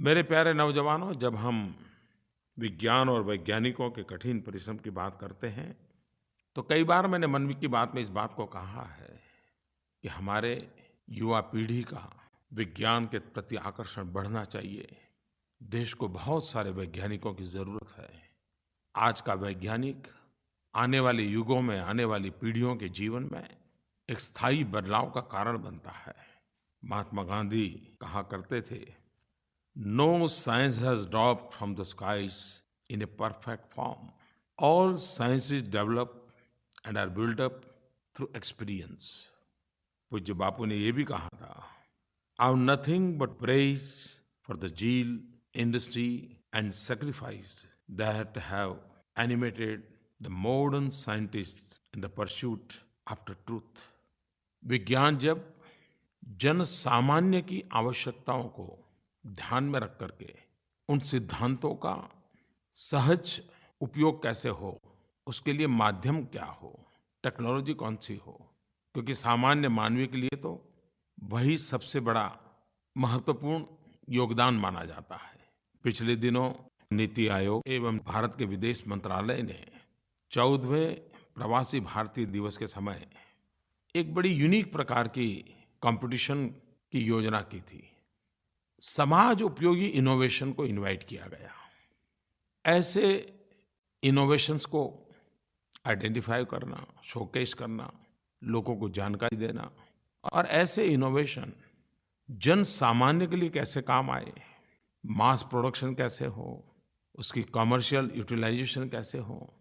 मेरे प्यारे नौजवानों, जब हम विज्ञान और वैज्ञानिकों के कठिन परिश्रम की बात करते हैं, तो कई बार मैंने मन की बात में इस बात को कहा है कि हमारे युवा पीढ़ी का विज्ञान के प्रति आकर्षण बढ़ना चाहिए। देश को बहुत सारे वैज्ञानिकों की ज़रूरत है। आज का वैज्ञानिक आने वाले युगों में, आने वाली पीढ़ियों के जीवन में एक स्थायी बदलाव का कारण बनता है। महात्मा गांधी कहा करते थे, No science has dropped from the skies in a perfect form. All sciences develop and are built up through experience. पूज्य बापू ने ये भी कहा था, I have nothing but praise for the zeal, industry and sacrifice that have animated the modern scientists in the pursuit after truth. विज्ञान जब जन सामान्य की आवश्यकताओं को ध्यान में रख करके उन सिद्धांतों का सहज उपयोग कैसे हो, उसके लिए माध्यम क्या हो, टेक्नोलॉजी कौन सी हो, क्योंकि सामान्य मानवीय के लिए तो वही सबसे बड़ा महत्वपूर्ण योगदान माना जाता है। पिछले दिनों नीति आयोग एवं भारत के विदेश मंत्रालय ने 14वें प्रवासी भारतीय दिवस के समय एक बड़ी यूनिक प्रकार की कॉम्पिटिशन की योजना की थी। समाज उपयोगी इनोवेशन को इनवाइट किया गया। ऐसे इनोवेशंस को आइडेंटिफाई करना, शोकेस करना, लोगों को जानकारी देना और ऐसे इनोवेशन जन सामान्य के लिए कैसे काम आए, मास प्रोडक्शन कैसे हो, उसकी कमर्शियल यूटिलाइजेशन कैसे हो।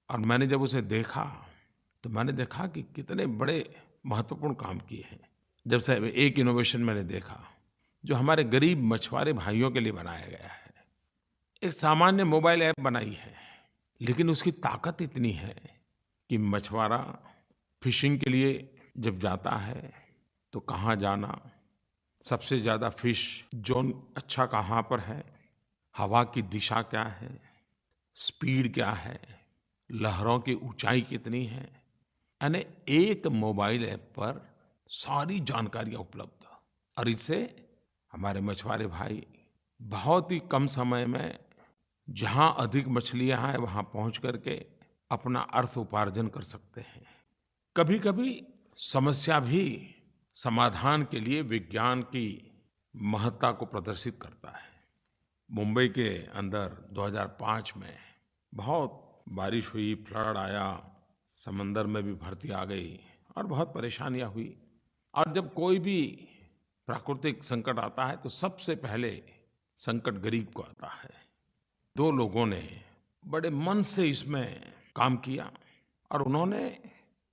और मैंने जब उसे देखा तो मैंने देखा कि कितने बड़े महत्वपूर्ण काम किए हैं। जब से एक इनोवेशन मैंने देखा जो हमारे गरीब मछुआरे भाइयों के लिए बनाया गया है। एक सामान्य मोबाइल ऐप बनाई है, लेकिन उसकी ताकत इतनी है कि मछुआरा फिशिंग के लिए जब जाता है तो कहाँ जाना, सबसे ज़्यादा फिश जोन अच्छा कहाँ पर है, हवा की दिशा क्या है, स्पीड क्या है, लहरों की ऊंचाई कितनी है, यानी एक मोबाइल ऐप पर सारी जानकारियाँ उपलब्ध। और इससे हमारे मछुआरे भाई बहुत ही कम समय में जहाँ अधिक मछलियाँ हैं वहाँ पहुँच करके अपना अर्थ उपार्जन कर सकते हैं। कभी-कभी समस्या भी समाधान के लिए विज्ञान की महत्ता को प्रदर्शित करता है। मुंबई के अंदर 2005 में बहुत बारिश हुई, फ्लड आया, समंदर में भी भरती आ गई और बहुत परेशानियाँ हुई। और जब कोई भी प्राकृतिक संकट आता है तो सबसे पहले संकट गरीब को आता है। दो लोगों ने बड़े मन से इसमें काम किया और उन्होंने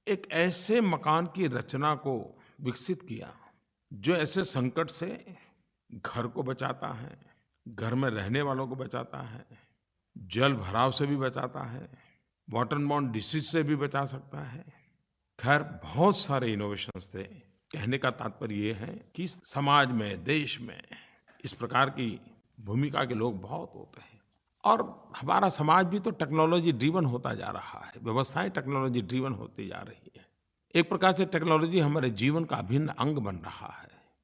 एक ऐसे मकान की रचना को विकसित किया जो ऐसे संकट से घर को बचाता है, घर में रहने वालों को बचाता है, जल भराव से भी बचाता है, वाटरबॉर्न डिसीज से भी बचा सकता है। खैर, बहुत सारे इनोवेशंस थे। कहने का तात्पर्य ये है कि समाज में, देश में इस प्रकार की भूमिका के लोग बहुत होते हैं। और हमारा समाज भी तो टेक्नोलॉजी ड्रिवन होता जा रहा है, व्यवस्थाएं टेक्नोलॉजी ड्रिवन होती जा रही है। एक प्रकार से टेक्नोलॉजी हमारे जीवन का अभिन्न अंग बन रहा है।